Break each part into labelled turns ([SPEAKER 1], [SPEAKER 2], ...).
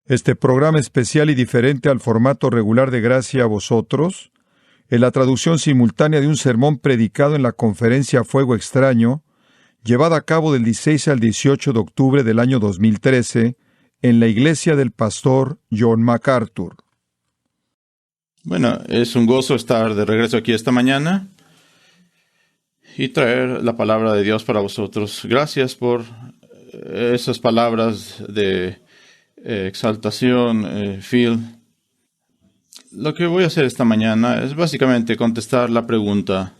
[SPEAKER 1] Este programa especial y diferente al formato regular de Gracia a Vosotros, en la traducción simultánea de un sermón predicado en la conferencia Fuego Extraño, llevada a cabo del 16 al 18 de octubre del año 2013, en la iglesia del pastor John MacArthur.
[SPEAKER 2] Bueno, es un gozo estar de regreso aquí esta mañana y traer la palabra de Dios para vosotros. Gracias por esas palabras de exaltación, Phil. Lo que voy a hacer esta mañana es básicamente contestar la pregunta: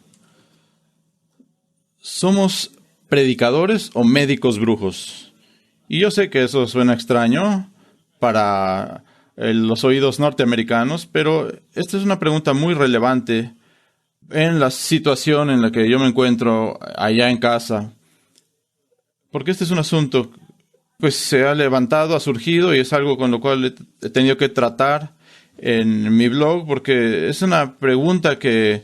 [SPEAKER 2] ¿somos predicadores o médicos brujos? Y yo sé que eso suena extraño para los oídos norteamericanos, pero esta es una pregunta muy relevante en la situación en la que yo me encuentro allá en casa, porque este es un asunto pues se ha levantado, ha surgido, y es algo con lo cual he tenido que tratar en mi blog, porque es una pregunta que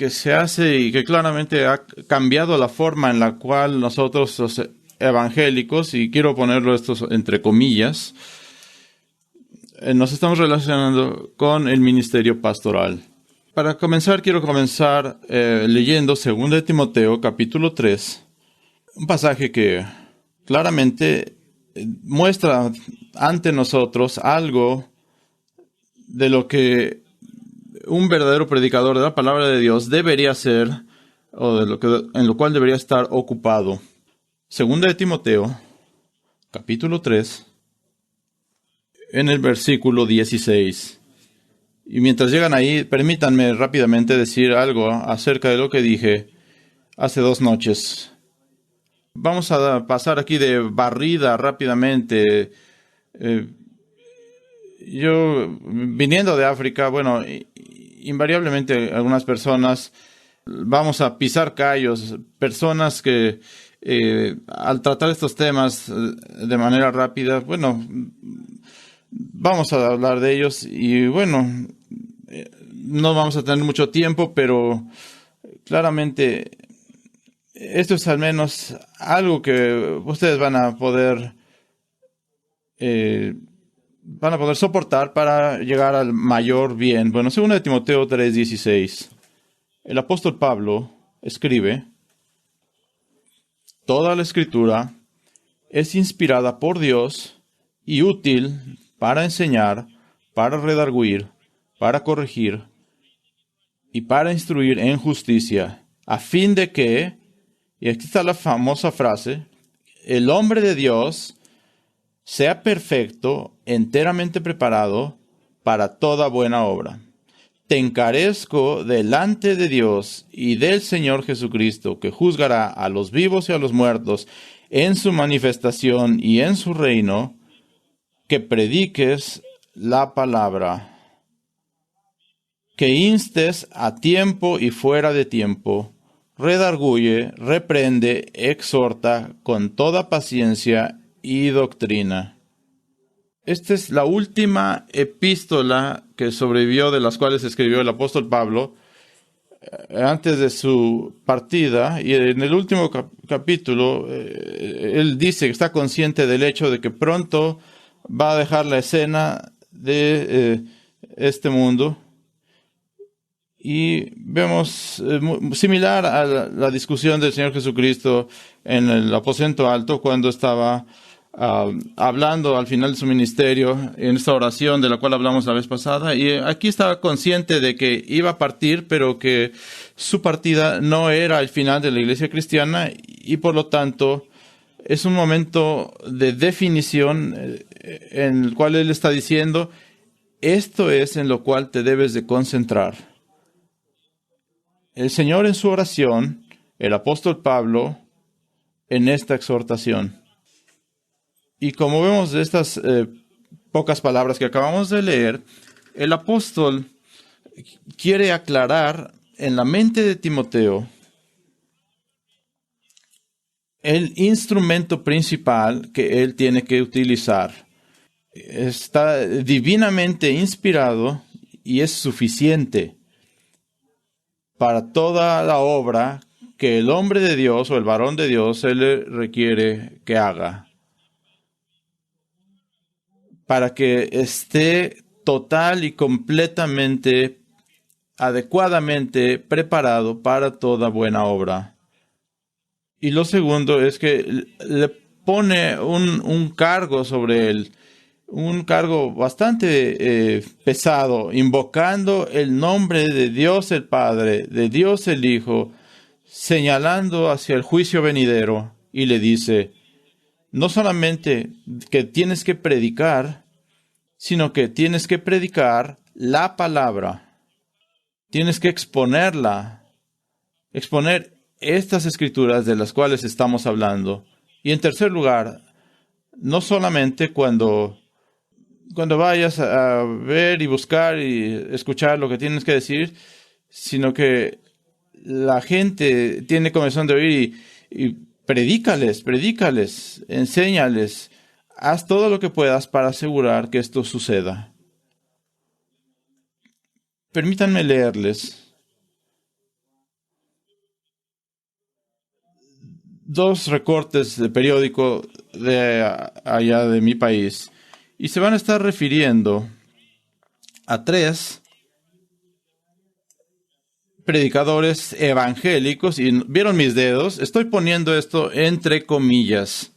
[SPEAKER 2] se hace y que claramente ha cambiado la forma en la cual nosotros los evangélicos, y quiero ponerlo esto entre comillas, nos estamos relacionando con el ministerio pastoral. Para comenzar, quiero comenzar leyendo 2 de Timoteo, capítulo 3, un pasaje que claramente muestra ante nosotros algo de lo que un verdadero predicador de la palabra de Dios debería ser, o en lo cual debería estar ocupado. 2 de Timoteo, capítulo 3, en el versículo 16. Y mientras llegan ahí, permítanme rápidamente decir algo acerca de lo que dije hace 2 noches. Vamos a pasar aquí de barrida rápidamente. Yo, viniendo de África, bueno, invariablemente algunas personas vamos a pisar callos, personas que al tratar estos temas de manera rápida, bueno, vamos a hablar de ellos y bueno, no vamos a tener mucho tiempo, pero claramente esto es al menos algo que ustedes van a poder soportar para llegar al mayor bien. Bueno, 2 de Timoteo 3:16. El apóstol Pablo escribe: toda la escritura es inspirada por Dios y útil para enseñar, para redarguir, para corregir y para instruir en justicia, a fin de que, y aquí está la famosa frase, el hombre de Dios sea perfecto, enteramente preparado para toda buena obra. Te encarezco delante de Dios y del Señor Jesucristo, que juzgará a los vivos y a los muertos en su manifestación y en su reino, que prediques la palabra, que instes a tiempo y fuera de tiempo, redarguye, reprende, exhorta con toda paciencia y doctrina. Esta es la última epístola que sobrevivió de las cuales escribió el apóstol Pablo antes de su partida, y en el último capítulo él dice que está consciente del hecho de que pronto va a dejar la escena de este mundo. Y vemos similar a la discusión del Señor Jesucristo en el aposento alto cuando estaba hablando al final de su ministerio, en esta oración de la cual hablamos la vez pasada. Y aquí estaba consciente de que iba a partir, pero que su partida no era el final de la iglesia cristiana, y por lo tanto es un momento de definición en el cual él está diciendo: esto es en lo cual te debes de concentrar. El Señor en su oración, el apóstol Pablo en esta exhortación. Y como vemos de estas pocas palabras que acabamos de leer, el apóstol quiere aclarar en la mente de Timoteo el instrumento principal que él tiene que utilizar. Está divinamente inspirado y es suficiente para toda la obra que el hombre de Dios o el varón de Dios se le requiere que haga. para que esté total y completamente, adecuadamente preparado para toda buena obra. Y lo segundo es que le pone un cargo sobre él, un cargo bastante pesado, invocando el nombre de Dios el Padre, de Dios el Hijo, señalando hacia el juicio venidero, y le dice, no solamente que tienes que predicar, sino que tienes que predicar la palabra. Tienes que exponerla, exponer estas escrituras de las cuales estamos hablando. Y en tercer lugar, no solamente cuando vayas a ver y buscar y escuchar lo que tienes que decir, sino que la gente tiene comezón de oír y predícales, enséñales, haz todo lo que puedas para asegurar que esto suceda. Permítanme leerles 2 recortes de periódico de allá de mi país, y se van a estar refiriendo a 3 predicadores evangélicos, y vieron mis dedos, estoy poniendo esto entre comillas.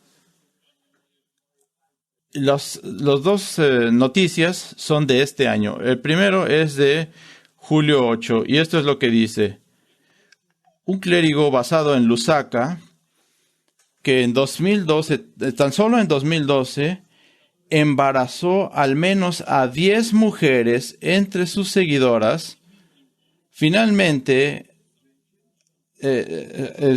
[SPEAKER 2] Los 2 noticias son de este año. El primero es de julio 8, y esto es lo que dice. Un clérigo basado en Lusaka, que en 2012, tan solo en 2012, embarazó al menos a 10 mujeres entre sus seguidoras. Finalmente,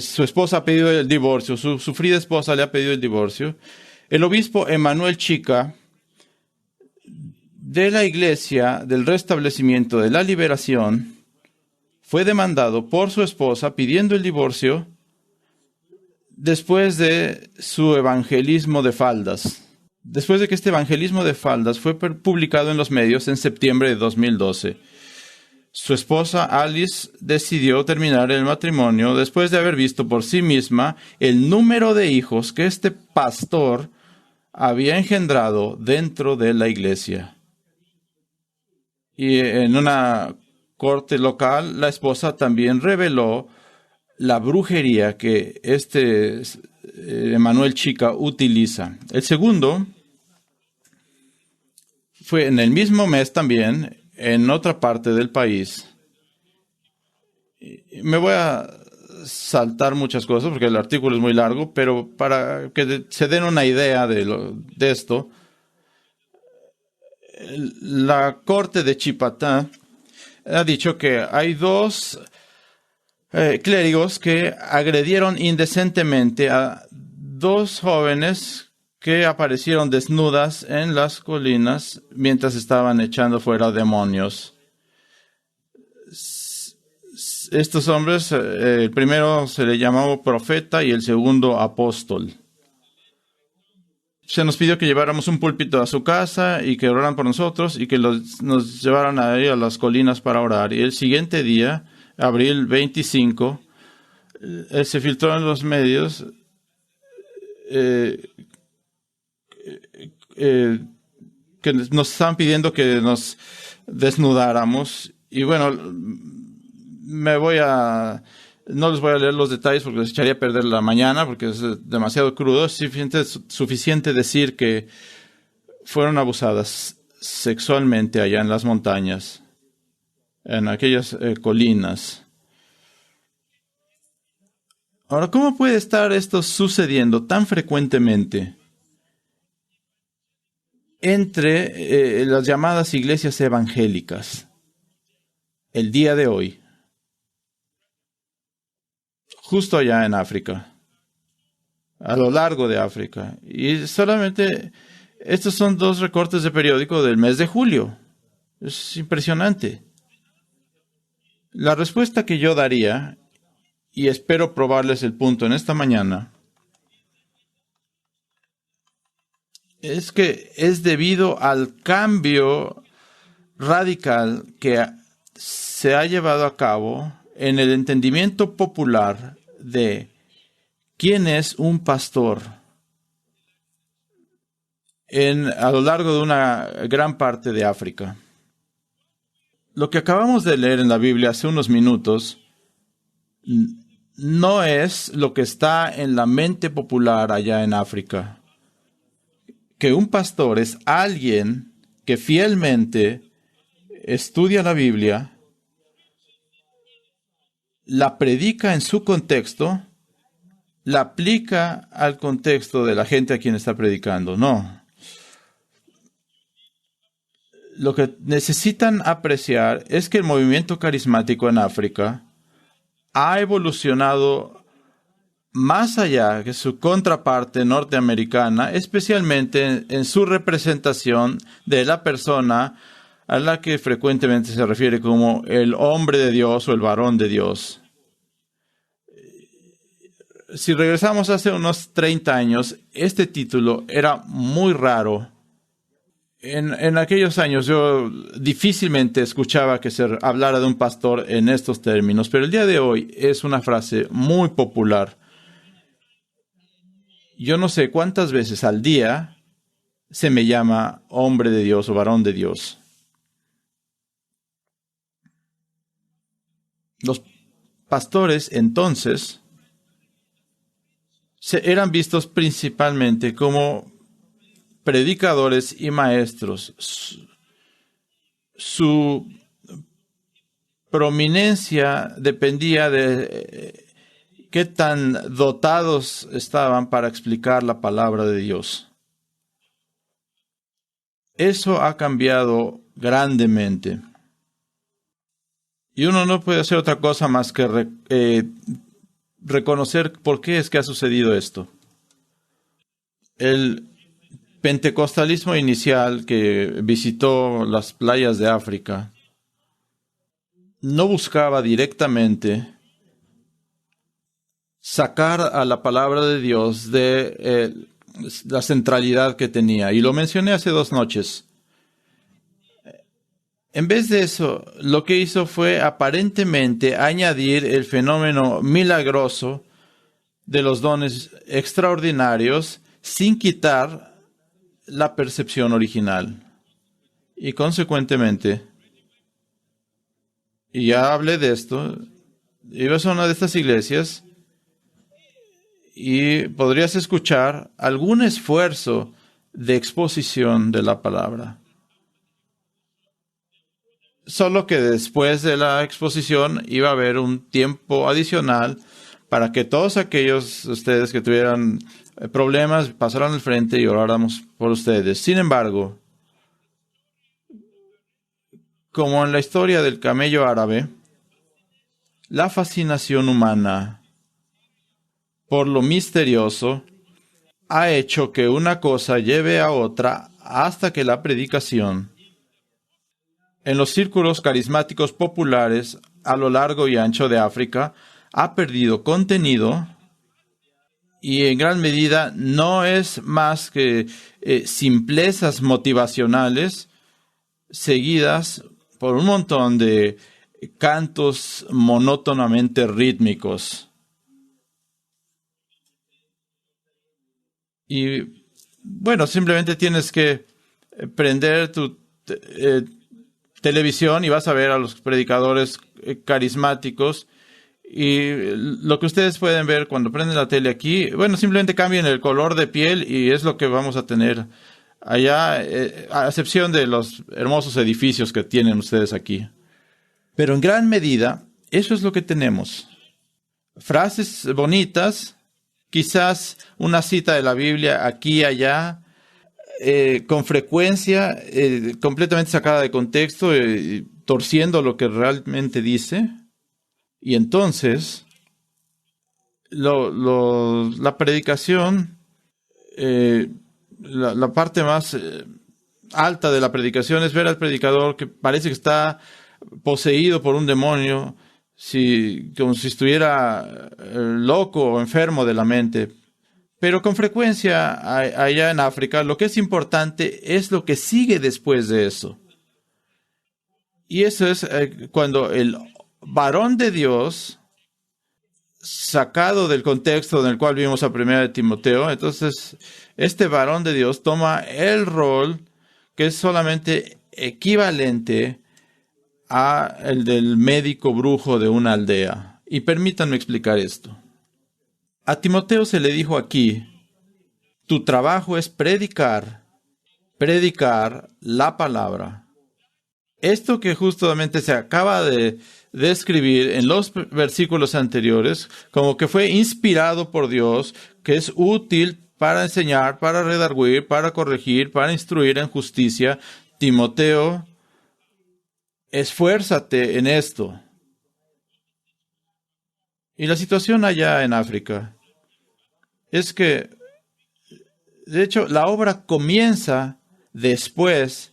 [SPEAKER 2] su esposa ha pedido el divorcio, su sufrida esposa le ha pedido el divorcio. El obispo Emanuel Chica, de la Iglesia del Restablecimiento de la Liberación, fue demandado por su esposa pidiendo el divorcio después de su evangelismo de faldas. Después de que este evangelismo de faldas fue publicado en los medios en septiembre de 2012. Su esposa Alice decidió terminar el matrimonio después de haber visto por sí misma el número de hijos que este pastor había engendrado dentro de la iglesia. Y en una corte local, la esposa también reveló la brujería que Emanuel Chica utiliza. El segundo fue en el mismo mes también, en otra parte del país. Me voy a saltar muchas cosas porque el artículo es muy largo, pero para que se den una idea de esto, la corte de Chipatá ha dicho que hay 2 clérigos que agredieron indecentemente a 2 jóvenes que aparecieron desnudas en las colinas mientras estaban echando fuera demonios. Estos hombres, el primero se le llamaba profeta y el segundo apóstol. Se nos pidió que lleváramos un púlpito a su casa y que oraran por nosotros y que nos llevaran a ir a las colinas para orar. Y el siguiente día, abril 25, se filtró en los medios que nos estaban pidiendo que nos desnudáramos. Y bueno, no les voy a leer los detalles porque les echaría a perder la mañana porque es demasiado crudo. Es suficiente decir que fueron abusadas sexualmente allá en las montañas, en aquellas colinas. Ahora, ¿cómo puede estar esto sucediendo tan frecuentemente entre las llamadas iglesias evangélicas el día de hoy? Justo allá en África, a lo largo de África. Y solamente estos son 2 recortes de periódico del mes de julio. Es impresionante. La respuesta que yo daría, y espero probarles el punto en esta mañana, es que es debido al cambio radical que se ha llevado a cabo en el entendimiento popular de quién es un pastor. a lo largo de una gran parte de África. Lo que acabamos de leer en la Biblia hace unos minutos no es lo que está en la mente popular allá en África. Que un pastor es alguien que fielmente estudia la Biblia, la predica en su contexto, la aplica al contexto de la gente a quien está predicando. No. Lo que necesitan apreciar es que el movimiento carismático en África ha evolucionado más allá que su contraparte norteamericana, especialmente en su representación de la persona a la que frecuentemente se refiere como el hombre de Dios o el varón de Dios. Si regresamos hace unos 30 años, este título era muy raro. En aquellos años yo difícilmente escuchaba que se hablara de un pastor en estos términos, pero el día de hoy es una frase muy popular. Yo no sé cuántas veces al día se me llama hombre de Dios o varón de Dios. Los pastores entonces eran vistos principalmente como predicadores y maestros. Su prominencia dependía de qué tan dotados estaban para explicar la palabra de Dios. Eso ha cambiado grandemente. Y uno no puede hacer otra cosa más que reconocer por qué es que ha sucedido esto. El pentecostalismo inicial que visitó las playas de África no buscaba directamente sacar a la palabra de Dios de la centralidad que tenía. Y lo mencioné hace 2 noches. En vez de eso, lo que hizo fue aparentemente añadir el fenómeno milagroso de los dones extraordinarios sin quitar la percepción original. Y consecuentemente, y ya hablé de esto, ibas a una de estas iglesias y podrías escuchar algún esfuerzo de exposición de la palabra. Solo que después de la exposición iba a haber un tiempo adicional para que todos aquellos ustedes que tuvieran problemas pasaran al frente y oráramos por ustedes. Sin embargo, como en la historia del camello árabe, la fascinación humana por lo misterioso ha hecho que una cosa lleve a otra hasta que la predicación en los círculos carismáticos populares a lo largo y ancho de África ha perdido contenido y en gran medida no es más que simplezas motivacionales seguidas por un montón de cantos monótonamente rítmicos. Y bueno, simplemente tienes que prender tu televisión y vas a ver a los predicadores carismáticos. Y lo que ustedes pueden ver cuando prenden la tele aquí, bueno, simplemente cambian el color de piel y es lo que vamos a tener allá, a excepción de los hermosos edificios que tienen ustedes aquí. Pero en gran medida, eso es lo que tenemos. Frases bonitas, quizás una cita de la Biblia aquí y allá, con frecuencia completamente sacada de contexto, torciendo lo que realmente dice. Y entonces, la predicación, la parte más alta de la predicación es ver al predicador que parece que está poseído por un demonio, como si estuviera loco o enfermo de la mente. Pero con frecuencia allá en África lo que es importante es lo que sigue después de eso. Y eso es cuando el varón de Dios sacado del contexto en el cual vimos a 1 Timoteo. Entonces, este varón de Dios toma el rol que es solamente equivalente a el del médico brujo de una aldea. Y permítanme explicar esto. A Timoteo se le dijo aquí, tu trabajo es predicar la palabra. Esto que justamente se acaba de describir en los versículos anteriores, como que fue inspirado por Dios, que es útil para enseñar, para redarguir, para corregir, para instruir en justicia. Timoteo, esfuérzate en esto. Y la situación allá en África es que, de hecho, la obra comienza después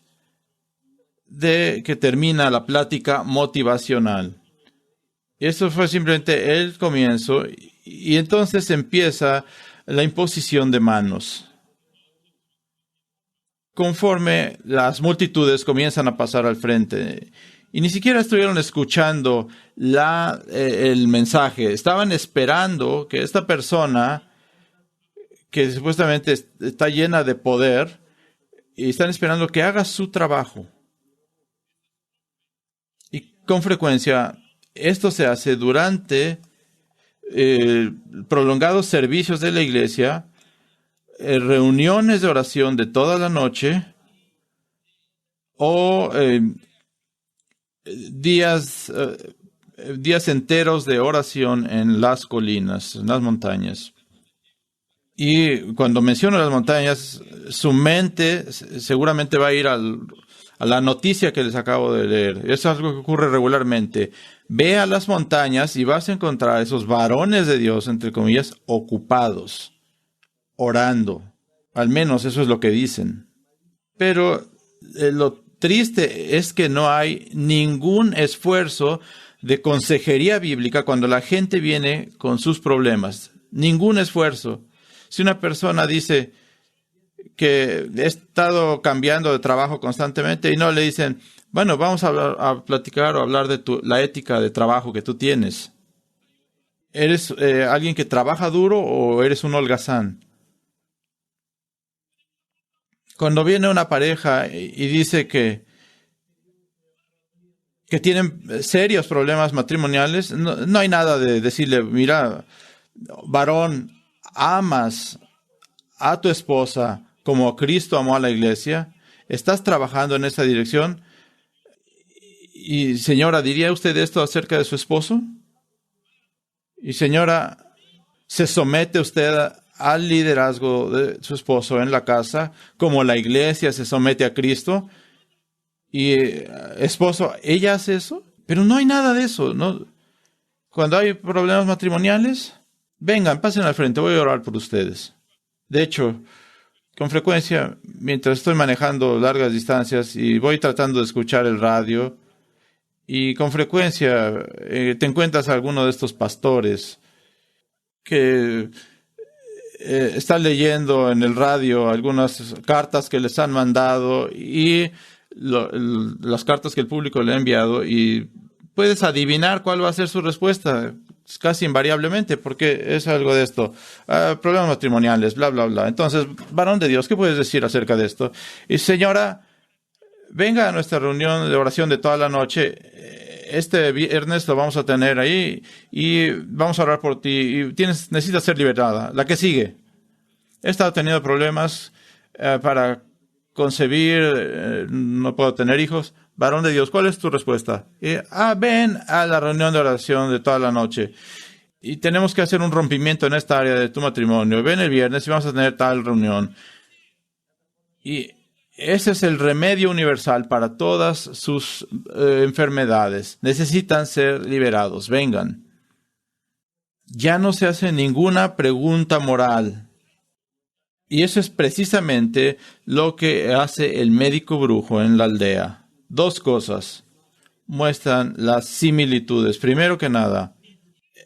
[SPEAKER 2] de que termina la plática motivacional. Eso fue simplemente el comienzo y entonces empieza la imposición de manos. Conforme las multitudes comienzan a pasar al frente y ni siquiera estuvieron escuchando el mensaje, estaban esperando que esta persona que supuestamente está llena de poder y están esperando que haga su trabajo. Y con frecuencia esto se hace durante prolongados servicios de la iglesia, reuniones de oración de toda la noche o días enteros de oración en las colinas, en las montañas. Y cuando menciono las montañas, su mente seguramente va a ir a la noticia que les acabo de leer. Eso es algo que ocurre regularmente. Ve a las montañas y vas a encontrar a esos varones de Dios, entre comillas, ocupados, orando. Al menos eso es lo que dicen. Pero lo triste es que no hay ningún esfuerzo de consejería bíblica cuando la gente viene con sus problemas. Ningún esfuerzo. Si una persona dice que he estado cambiando de trabajo constantemente y no le dicen, bueno, vamos a platicar o hablar de la ética de trabajo que tú tienes. ¿Eres alguien que trabaja duro o eres un holgazán? Cuando viene una pareja y dice que tienen serios problemas matrimoniales, no hay nada de decirle, mira, varón, amas a tu esposa como Cristo amó a la iglesia, estás trabajando en esa dirección. Y señora, ¿diría usted esto acerca de su esposo? Y señora, ¿se somete usted al liderazgo de su esposo en la casa como la iglesia se somete a Cristo? Y esposo, ¿ella hace eso? Pero no hay nada de eso, ¿no? Cuando hay problemas matrimoniales, vengan, pasen al frente, voy a orar por ustedes. De hecho, con frecuencia, mientras estoy manejando largas distancias y voy tratando de escuchar el radio, y con frecuencia te encuentras a alguno de estos pastores que están leyendo en el radio algunas cartas que les han mandado y las cartas que el público le ha enviado, y puedes adivinar cuál va a ser su respuesta casi invariablemente, porque es algo de esto, problemas matrimoniales, bla, bla, bla. Entonces, varón de Dios, ¿qué puedes decir acerca de esto? Y señora, venga a nuestra reunión de oración de toda la noche. Este viernes lo vamos a tener ahí y vamos a orar por ti. Y necesitas ser liberada. La que sigue. He estado teniendo problemas para concebir, no puedo tener hijos. Varón de Dios, ¿cuál es tu respuesta? Ven a la reunión de oración de toda la noche. Y tenemos que hacer un rompimiento en esta área de tu matrimonio. Ven el viernes y vamos a tener tal reunión. Y ese es el remedio universal para todas sus enfermedades. Necesitan ser liberados. Vengan. Ya no se hace ninguna pregunta moral. Y eso es precisamente lo que hace el médico brujo en la aldea. Dos cosas muestran las similitudes. Primero que nada,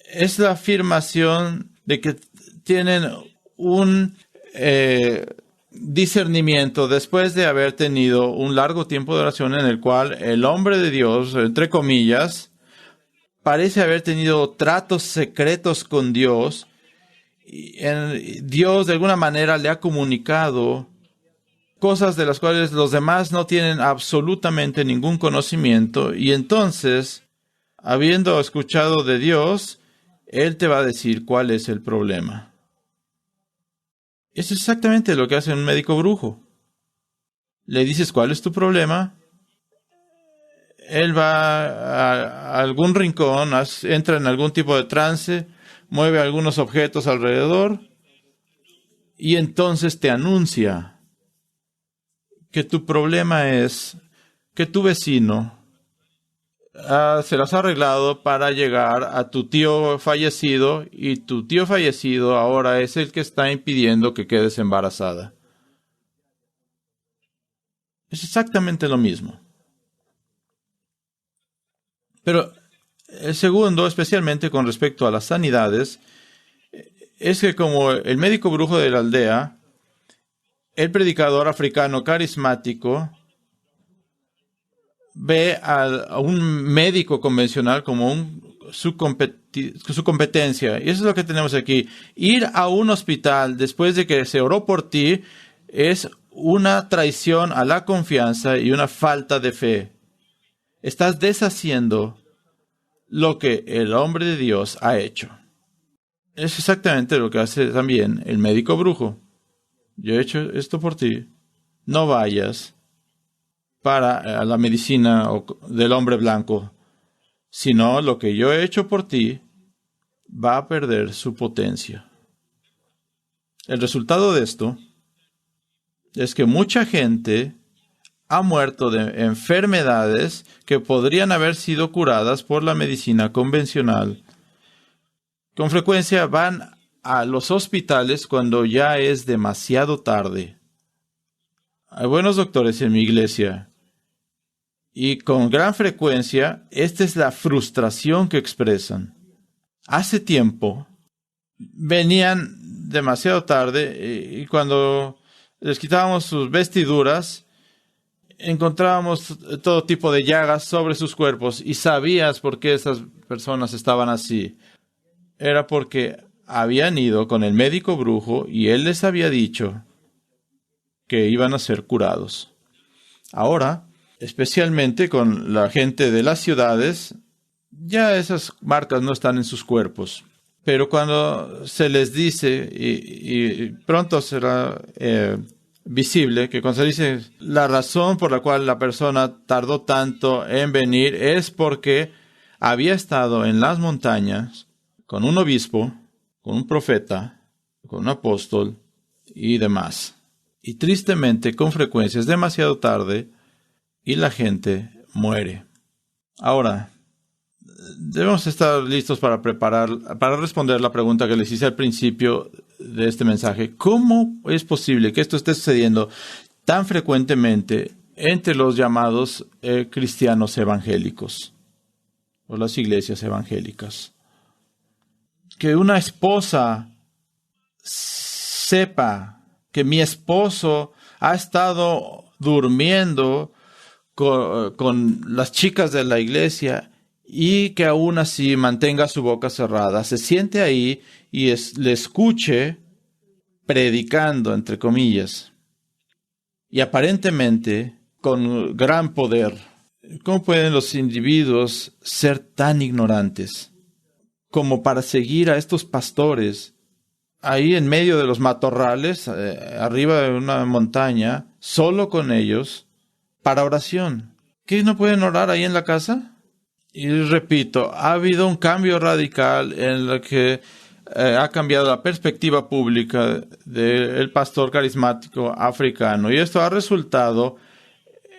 [SPEAKER 2] es la afirmación de que tienen un discernimiento después de haber tenido un largo tiempo de oración en el cual el hombre de Dios, entre comillas, parece haber tenido tratos secretos con Dios. Y Dios de alguna manera le ha comunicado cosas de las cuales los demás no tienen absolutamente ningún conocimiento. Y entonces, habiendo escuchado de Dios, Él te va a decir cuál es el problema. Eso es exactamente lo que hace un médico brujo. Le dices cuál es tu problema. Él va a algún rincón, entra en algún tipo de trance, mueve algunos objetos alrededor y entonces te anuncia que tu problema es que tu vecino se las ha arreglado para llegar a tu tío fallecido y tu tío fallecido ahora es el que está impidiendo que quedes embarazada. Es exactamente lo mismo. Pero el segundo, especialmente con respecto a las sanidades, es que como el médico brujo de la aldea, el predicador africano carismático ve a un médico convencional como su competencia. Y eso es lo que tenemos aquí. Ir a un hospital después de que se oró por ti es una traición a la confianza y una falta de fe. Estás deshaciendo lo que el hombre de Dios ha hecho. Es exactamente lo que hace también el médico brujo. Yo he hecho esto por ti. No vayas para la medicina del hombre blanco, sino lo que yo he hecho por ti va a perder su potencia. El resultado de esto es que mucha gente ha muerto de enfermedades que podrían haber sido curadas por la medicina convencional. Con frecuencia van a los hospitales cuando ya es demasiado tarde. Hay buenos doctores en mi iglesia y con gran frecuencia esta es la frustración que expresan. Hace tiempo venían demasiado tarde y cuando les quitábamos sus vestiduras encontrábamos todo tipo de llagas sobre sus cuerpos y sabías por qué esas personas estaban así. Era porque habían ido con el médico brujo y él les había dicho que iban a ser curados. Ahora, especialmente con la gente de las ciudades, ya esas marcas no están en sus cuerpos. Pero cuando se les dice, y pronto será visible, que cuando se dice la razón por la cual la persona tardó tanto en venir es porque había estado en las montañas con un obispo, con un profeta, con un apóstol y demás. Y tristemente, con frecuencia, es demasiado tarde y la gente muere. Ahora, debemos estar listos para responder la pregunta que les hice al principio de este mensaje. ¿Cómo es posible que esto esté sucediendo tan frecuentemente entre los llamados cristianos evangélicos o las iglesias evangélicas? Que una esposa sepa que mi esposo ha estado durmiendo con las chicas de la iglesia y que aún así mantenga su boca cerrada, se siente ahí y le escuche predicando, entre comillas, y aparentemente con gran poder. ¿Cómo pueden los individuos ser tan ignorantes como para seguir a estos pastores ahí en medio de los matorrales, arriba de una montaña, solo con ellos, para oración? ¿Qué no pueden orar ahí en la casa? Y repito, ha habido un cambio radical en lo que ha cambiado la perspectiva pública del pastor carismático africano. Y esto ha resultado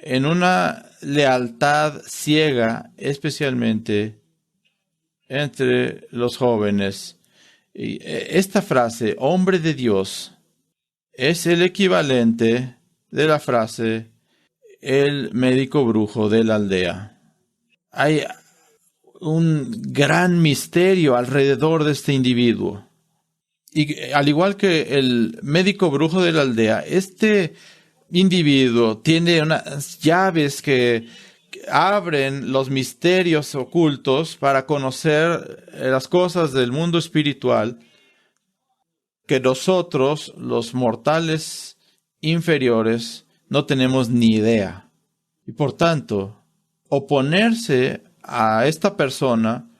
[SPEAKER 2] en una lealtad ciega, especialmente entre los jóvenes. Y esta frase, hombre de Dios, es el equivalente de la frase, el médico brujo de la aldea. Hay un gran misterio alrededor de este individuo. Y al igual que el médico brujo de la aldea, este individuo tiene unas llaves que abren los misterios ocultos para conocer las cosas del mundo espiritual que nosotros, los mortales inferiores, no tenemos ni idea. Y por tanto, oponerse a esta persona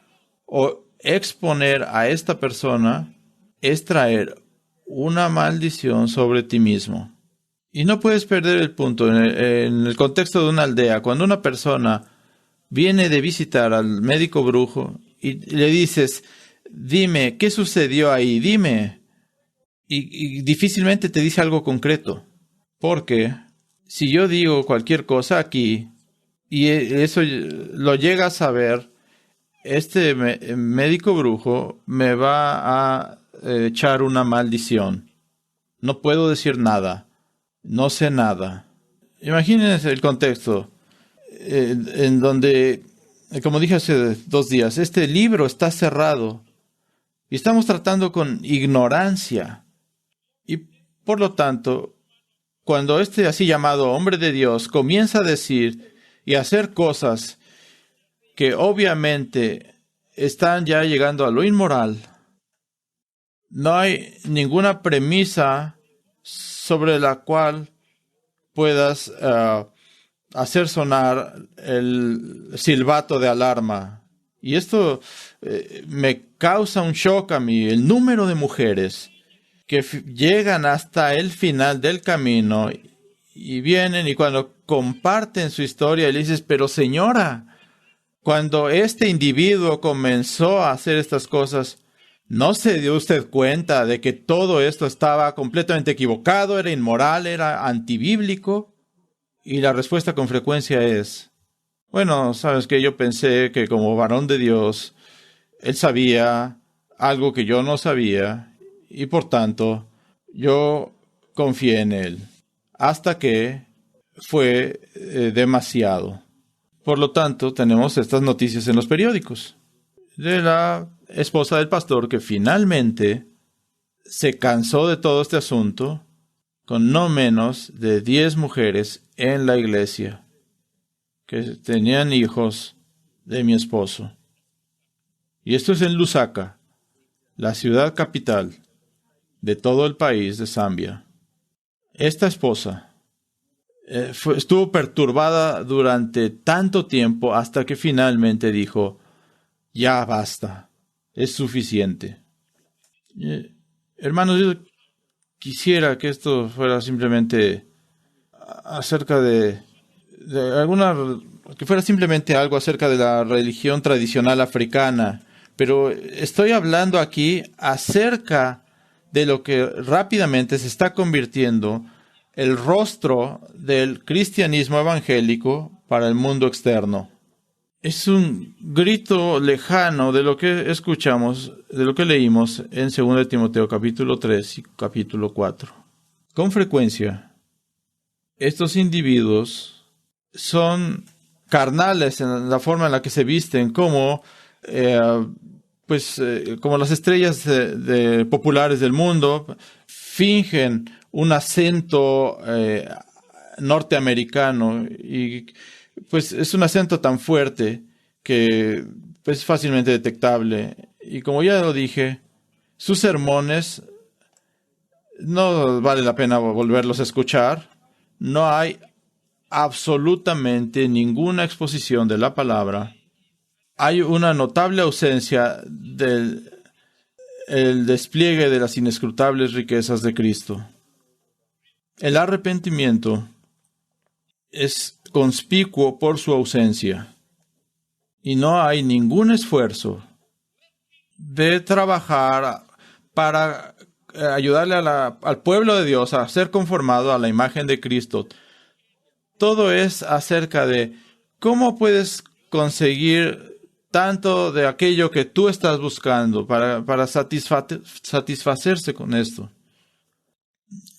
[SPEAKER 2] o exponer a esta persona es traer una maldición sobre ti mismo. Y no puedes perder el punto. En el contexto de una aldea, cuando una persona viene de visitar al médico brujo y le dices, dime, ¿qué sucedió ahí? Dime. Y difícilmente te dice algo concreto. Porque si yo digo cualquier cosa aquí y eso lo llega a saber, este médico brujo me va a echar una maldición. No puedo decir nada. No sé nada. Imagínense el contexto en donde, como dije hace 2 días, este libro está cerrado y estamos tratando con ignorancia. Y por lo tanto, cuando este así llamado hombre de Dios comienza a decir y a hacer cosas que obviamente están ya llegando a lo inmoral, no hay ninguna premisa sobre la cual puedas hacer sonar el silbato de alarma. Y esto me causa un shock a mí, el número de mujeres que llegan hasta el final del camino y vienen y cuando comparten su historia le dices, pero señora, cuando este individuo comenzó a hacer estas cosas, ¿no se dio usted cuenta de que todo esto estaba completamente equivocado, era inmoral, era antibíblico? Y la respuesta con frecuencia es, bueno, ¿sabes qué? Yo pensé que como varón de Dios, él sabía algo que yo no sabía y por tanto yo confié en él. Hasta que fue demasiado. Por lo tanto, tenemos estas noticias en los periódicos de la esposa del pastor que finalmente se cansó de todo este asunto con no menos de 10 mujeres en la iglesia que tenían hijos de mi esposo. Y esto es en Lusaka, la ciudad capital de todo el país de Zambia. Esta esposa estuvo perturbada durante tanto tiempo hasta que finalmente dijo, ya basta, es suficiente. Hermanos, yo quisiera que esto fuera simplemente acerca de que fuera simplemente algo acerca de la religión tradicional africana, pero estoy hablando aquí acerca de lo que rápidamente se está convirtiendo el rostro del cristianismo evangélico para el mundo externo. Es un grito lejano de lo que escuchamos, de lo que leímos en 2 Timoteo capítulo 3 y capítulo 4. Con frecuencia, estos individuos son carnales en la forma en la que se visten, como las estrellas populares del mundo, fingen un acento norteamericano y pues es un acento tan fuerte que es fácilmente detectable. Y como ya lo dije, sus sermones no vale la pena volverlos a escuchar. No hay absolutamente ninguna exposición de la palabra. Hay una notable ausencia del despliegue de las inescrutables riquezas de Cristo. El arrepentimiento es conspicuo por su ausencia y no hay ningún esfuerzo de trabajar para ayudarle al pueblo de Dios a ser conformado a la imagen de Cristo. Todo es acerca de cómo puedes conseguir tanto de aquello que tú estás buscando para satisfacerse con esto.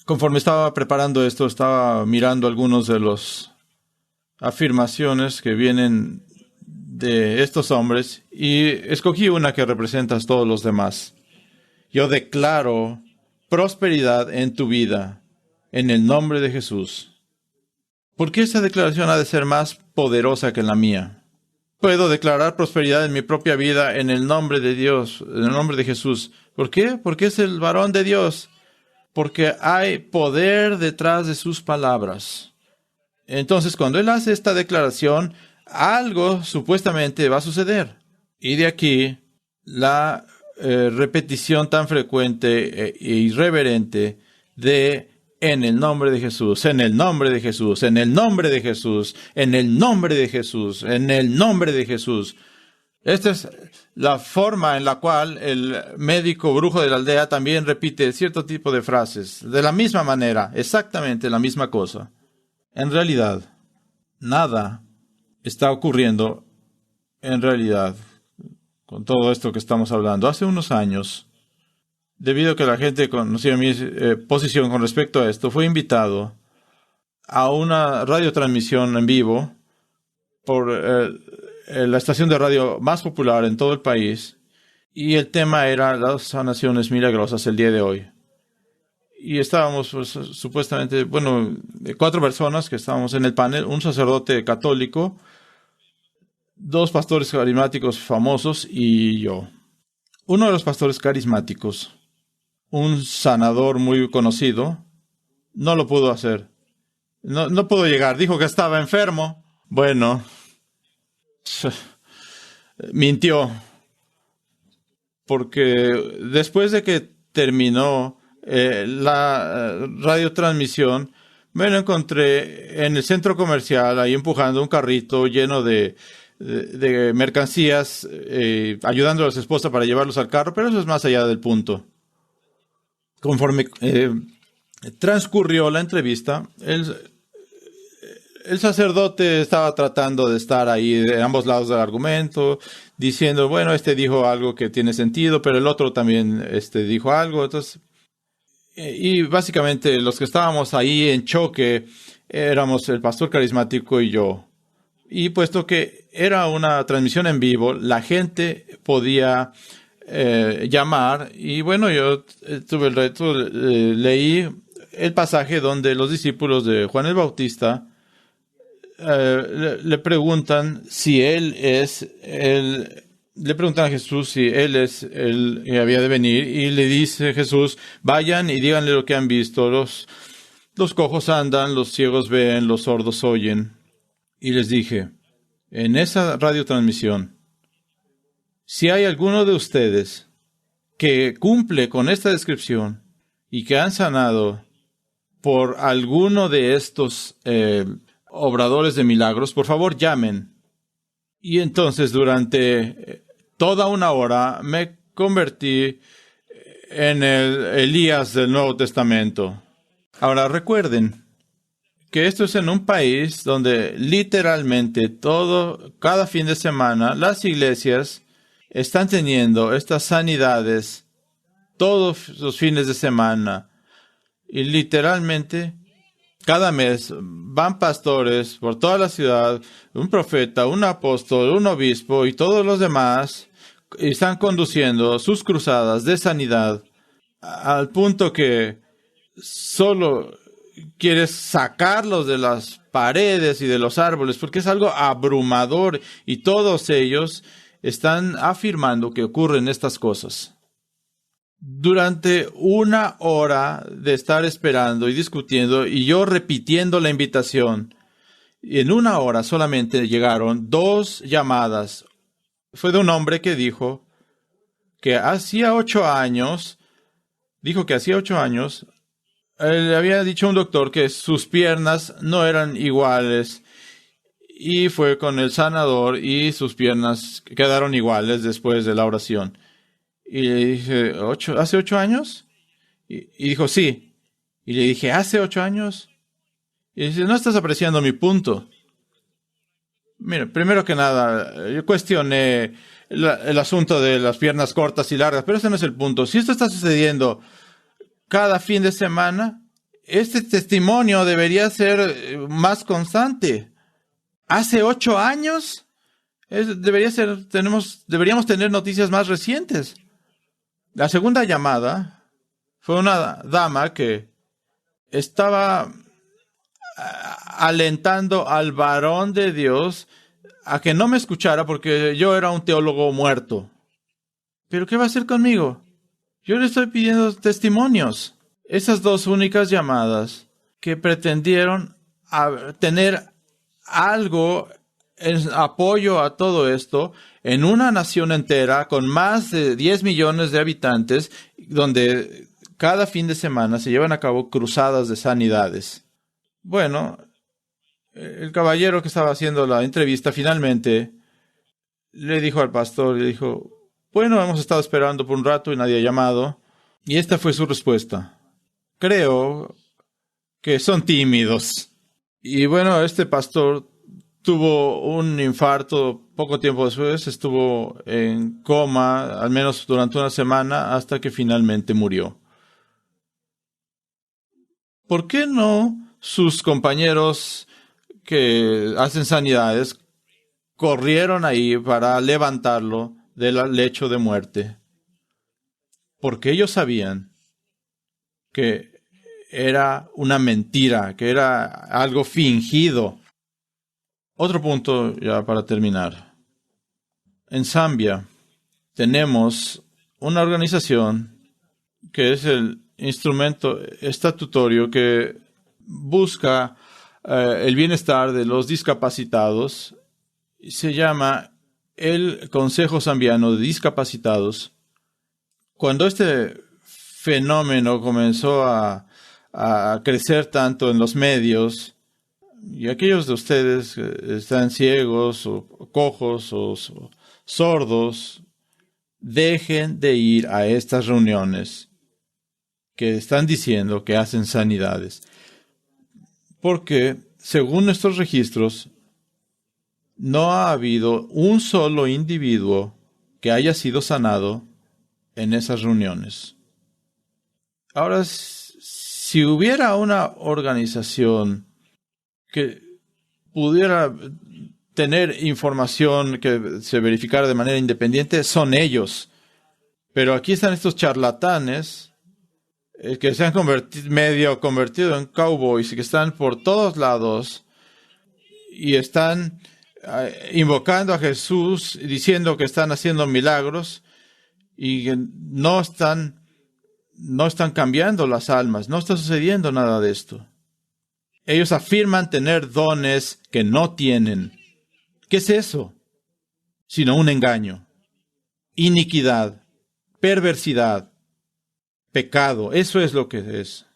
[SPEAKER 2] Conforme estaba preparando esto, estaba mirando algunos de las afirmaciones que vienen de estos hombres y escogí una que representa a todos los demás. Yo declaro prosperidad en tu vida, en el nombre de Jesús. ¿Por qué esa declaración ha de ser más poderosa que la mía? Puedo declarar prosperidad en mi propia vida en el nombre de Dios, en el nombre de Jesús. ¿Por qué? Porque es el varón de Dios. Porque hay poder detrás de sus palabras. Entonces, cuando él hace esta declaración, algo supuestamente va a suceder. Y de aquí la repetición tan frecuente e irreverente de en el nombre de Jesús, en el nombre de Jesús, en el nombre de Jesús, en el nombre de Jesús, en el nombre de Jesús. Esta es la forma en la cual el médico brujo de la aldea también repite cierto tipo de frases. De la misma manera, exactamente la misma cosa. En realidad, nada está ocurriendo en realidad con todo esto que estamos hablando. Hace unos años, debido a que la gente conocía mi posición con respecto a esto, fue invitado a una radiotransmisión en vivo por la estación de radio más popular en todo el país, y el tema era las sanaciones milagrosas el día de hoy. Y estábamos, pues, supuestamente, 4 personas que estábamos en el panel, un sacerdote católico, 2 pastores carismáticos famosos y yo. Uno de los pastores carismáticos, un sanador muy conocido, no lo pudo hacer. No pudo llegar, dijo que estaba enfermo. Bueno, mintió, porque después de que terminó la radiotransmisión, me lo encontré en el centro comercial, ahí empujando un carrito lleno de mercancías, ayudando a su esposa para llevarlos al carro, pero eso es más allá del punto. Conforme transcurrió la entrevista, el sacerdote estaba tratando de estar ahí de ambos lados del argumento, diciendo, bueno, este dijo algo que tiene sentido, pero el otro también dijo algo. Entonces, y básicamente los que estábamos ahí en choque éramos el pastor carismático y yo. Y puesto que era una transmisión en vivo, la gente podía llamar. Y bueno, yo tuve el reto, leí el pasaje donde los discípulos de Juan el Bautista le preguntan si él es le preguntan a Jesús si él es el que había de venir, y le dice Jesús, vayan y díganle lo que han visto. Los cojos andan, los ciegos ven, los sordos oyen. Y les dije, en esa radiotransmisión, si hay alguno de ustedes que cumple con esta descripción y que han sanado por alguno de estos obradores de milagros, por favor llamen. Y entonces durante toda una hora me convertí en el Elías del Nuevo Testamento. Ahora recuerden que esto es en un país donde literalmente cada fin de semana las iglesias están teniendo estas sanidades todos los fines de semana. Y literalmente cada mes van pastores por toda la ciudad, un profeta, un apóstol, un obispo y todos los demás, y están conduciendo sus cruzadas de sanidad al punto que solo quieres sacarlos de las paredes y de los árboles, porque es algo abrumador, y todos ellos están afirmando que ocurren estas cosas. Durante una hora de estar esperando y discutiendo, y yo repitiendo la invitación, y en una hora solamente llegaron 2 llamadas. Fue de un hombre que dijo que hacía 8 años, le había dicho a un doctor que sus piernas no eran iguales, y fue con el sanador y sus piernas quedaron iguales después de la oración. Y le dije, ¿hace 8 años? Y dijo, sí. Y le dije, ¿hace 8 años? Y dice, no estás apreciando mi punto. Mira, primero que nada, yo cuestioné el asunto de las piernas cortas y largas, pero ese no es el punto. Si esto está sucediendo cada fin de semana, este testimonio debería ser más constante. ¿Hace 8 años? Deberíamos tener noticias más recientes. La segunda llamada fue una dama que estaba alentando al varón de Dios a que no me escuchara porque yo era un teólogo muerto. ¿Pero qué va a hacer conmigo? Yo le estoy pidiendo testimonios. Esas dos únicas llamadas que pretendieron tener algo en apoyo a todo esto en una nación entera con más de 10 millones de habitantes, donde cada fin de semana se llevan a cabo cruzadas de sanidades. Bueno, el caballero que estaba haciendo la entrevista finalmente le dijo al pastor, le dijo, bueno, hemos estado esperando por un rato y nadie ha llamado. Y esta fue su respuesta. Creo que son tímidos. Y bueno, este pastor tuvo un infarto poco tiempo después, estuvo en coma, al menos durante una semana, hasta que finalmente murió. ¿Por qué no sus compañeros que hacen sanidades corrieron ahí para levantarlo del lecho de muerte? Porque ellos sabían que era una mentira, que era algo fingido. Otro punto ya para terminar. En Zambia tenemos una organización que es el instrumento estatutario que busca el bienestar de los discapacitados. Se llama el Consejo Zambiano de Discapacitados. Cuando este fenómeno comenzó a crecer tanto en los medios, y aquellos de ustedes que están ciegos o cojos o sordos, dejen de ir a estas reuniones que están diciendo que hacen sanidades. Porque, según nuestros registros, no ha habido un solo individuo que haya sido sanado en esas reuniones. Ahora, si hubiera una organización que pudiera tener información que se verificara de manera independiente, son ellos. Pero aquí están estos charlatanes que se han medio convertido en cowboys y que están por todos lados y están invocando a Jesús, diciendo que están haciendo milagros y que no están cambiando las almas, no está sucediendo nada de esto. Ellos afirman tener dones que no tienen. ¿Qué es eso? Sino un engaño, iniquidad, perversidad, pecado. Eso es lo que es.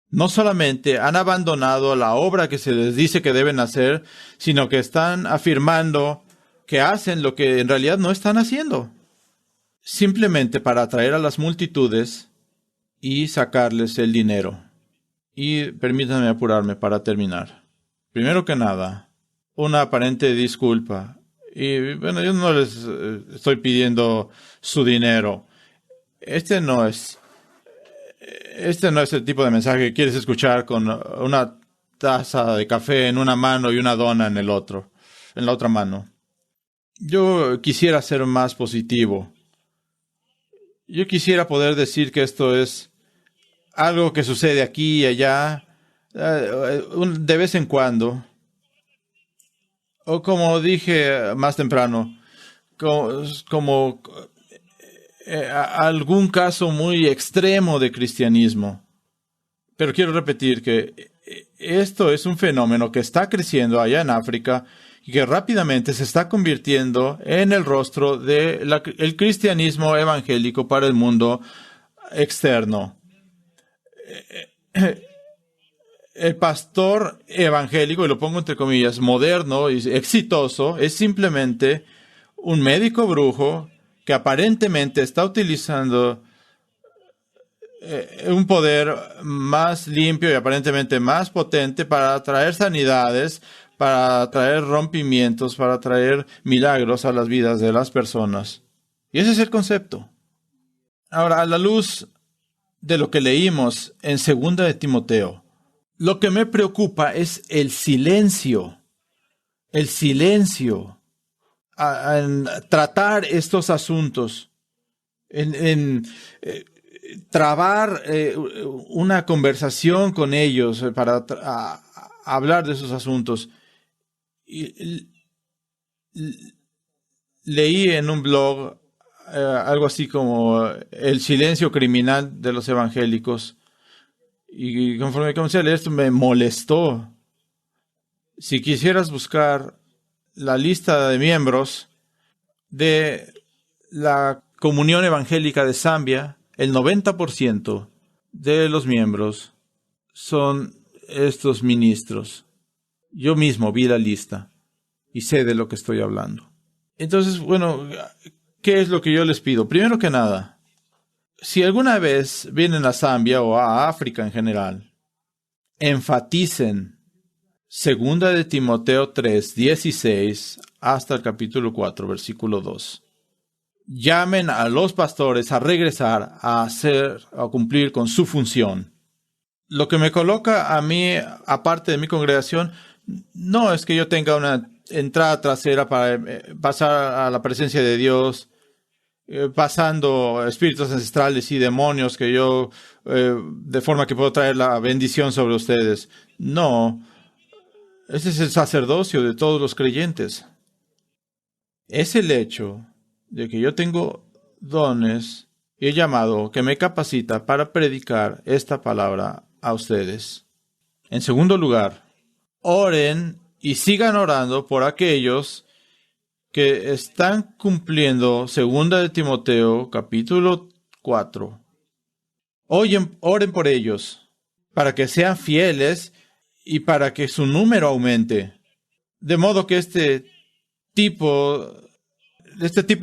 [SPEAKER 2] No solamente han abandonado la obra que se les dice que deben hacer, sino que están afirmando que hacen lo que en realidad no están haciendo. Simplemente para atraer a las multitudes y sacarles el dinero. Y permítanme apurarme para terminar. Primero que nada, una aparente disculpa. Y bueno, yo no les estoy pidiendo su dinero. Este no es el tipo de mensaje que quieres escuchar con una taza de café en una mano y una dona en la otra mano. Yo quisiera ser más positivo. Yo quisiera poder decir que esto es algo que sucede aquí y allá, de vez en cuando. O como dije más temprano, como algún caso muy extremo de cristianismo. Pero quiero repetir que esto es un fenómeno que está creciendo allá en África y que rápidamente se está convirtiendo en el rostro del cristianismo evangélico para el mundo externo. El pastor evangélico, y lo pongo entre comillas, moderno y exitoso, es simplemente un médico brujo que aparentemente está utilizando un poder más limpio y aparentemente más potente para traer sanidades, para traer rompimientos, para traer milagros a las vidas de las personas. Y ese es el concepto. Ahora, a la luz de lo que leímos en 2 de Timoteo, lo que me preocupa es el silencio. El silencio en tratar estos asuntos. trabar una conversación con ellos para hablar de esos asuntos. Leí en un blog algo así como el silencio criminal de los evangélicos, y conforme comencé a leer esto me molestó. Si quisieras buscar la lista de miembros de la Comunión Evangélica de Zambia, el 90% de los miembros son estos ministros. Yo mismo vi la lista y sé de lo que estoy hablando. Entonces, bueno, ¿qué es lo que yo les pido? Primero que nada, si alguna vez vienen a Zambia o a África en general, enfaticen 2 de Timoteo 3:16 hasta el capítulo 4, versículo 2. Llamen a los pastores a regresar a cumplir con su función. Lo que me coloca a mí, aparte de mi congregación, no es que yo tenga una entrada trasera para pasar a la presencia de Dios, pasando espíritus ancestrales y demonios que yo, de forma que puedo traer la bendición sobre ustedes. No, ese es el sacerdocio de todos los creyentes. Es el hecho de que yo tengo dones y el llamado que me capacita para predicar esta palabra a ustedes. En segundo lugar, oren y sigan orando por aquellos que están cumpliendo 2 de Timoteo capítulo 4. Oren por ellos para que sean fieles y para que su número aumente, de modo que este tipo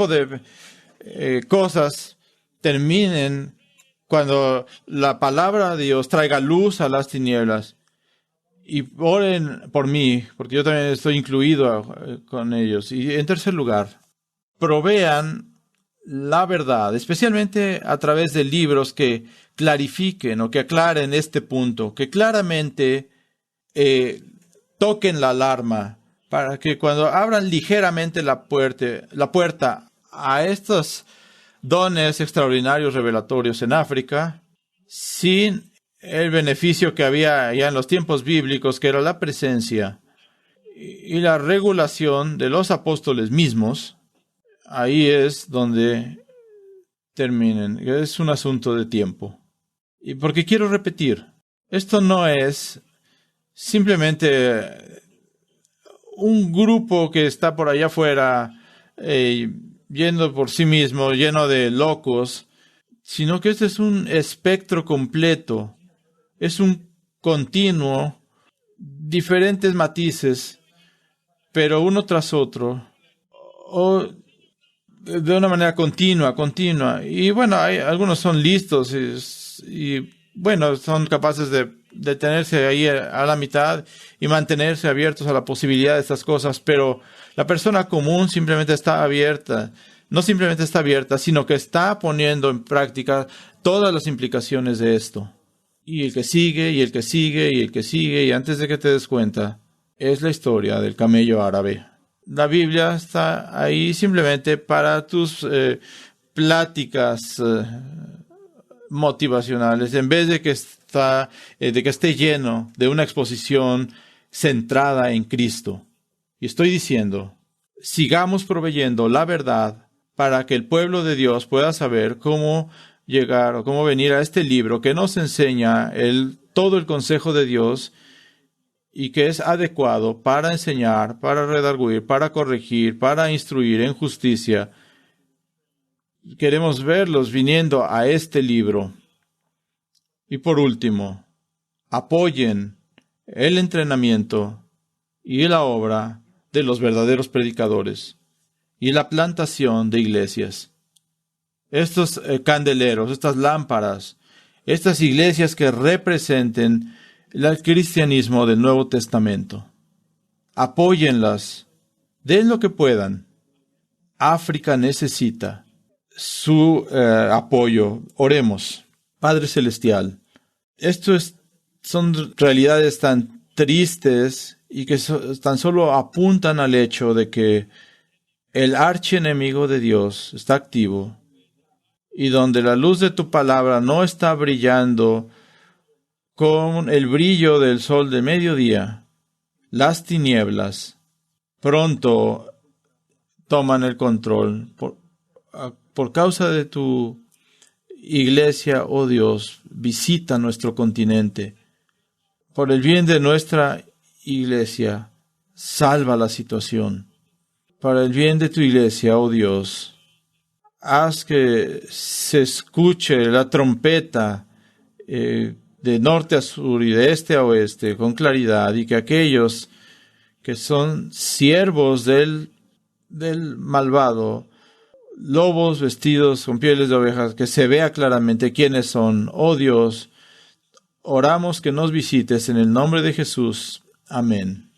[SPEAKER 2] de cosas terminen cuando la palabra de Dios traiga luz a las tinieblas. Y oren por mí, porque yo también estoy incluido con ellos. Y en tercer lugar, provean la verdad, especialmente a través de libros que clarifiquen o que aclaren este punto, que claramente toquen la alarma, para que cuando abran ligeramente la puerta a estos dones extraordinarios revelatorios en África, sin el beneficio que había ya en los tiempos bíblicos, que era la presencia y la regulación de los apóstoles mismos, ahí es donde terminen. Es un asunto de tiempo. Y porque quiero repetir, esto no es simplemente un grupo que está por allá afuera yendo por sí mismo, lleno de locos, sino que este es un espectro completo, es un continuo, diferentes matices, pero uno tras otro, o de una manera continua. Y bueno, algunos son listos y bueno, son capaces de detenerse ahí a la mitad y mantenerse abiertos a la posibilidad de estas cosas, pero la persona común simplemente está abierta. No simplemente está abierta, sino que está poniendo en práctica todas las implicaciones de esto. Y el que sigue, y el que sigue, y el que sigue, y antes de que te des cuenta, es la historia del camello árabe. La Biblia está ahí simplemente para tus pláticas motivacionales, en vez de que esté lleno de una exposición centrada en Cristo. Y estoy diciendo, sigamos proveyendo la verdad para que el pueblo de Dios pueda saber cómo llegar o cómo venir a este libro que nos enseña todo el consejo de Dios y que es adecuado para enseñar, para redarguir, para corregir, para instruir en justicia. Queremos verlos viniendo a este libro. Y por último, apoyen el entrenamiento y la obra de los verdaderos predicadores y la plantación de iglesias. Estos candeleros, estas lámparas, estas iglesias que representen el cristianismo del Nuevo Testamento. Apóyenlas, den lo que puedan. África necesita su apoyo. Oremos. Padre Celestial, son realidades tan tristes y que tan solo apuntan al hecho de que el archienemigo de Dios está activo y donde la luz de tu palabra no está brillando con el brillo del sol de mediodía, las tinieblas pronto toman el control. Por causa de tu iglesia, oh Dios, visita nuestro continente. Por el bien de nuestra iglesia, salva la situación. Para el bien de tu iglesia, oh Dios, haz que se escuche la trompeta de norte a sur y de este a oeste con claridad, y que aquellos que son siervos del malvado, lobos vestidos con pieles de ovejas, que se vea claramente quiénes son. Oh Dios, oramos que nos visites en el nombre de Jesús. Amén.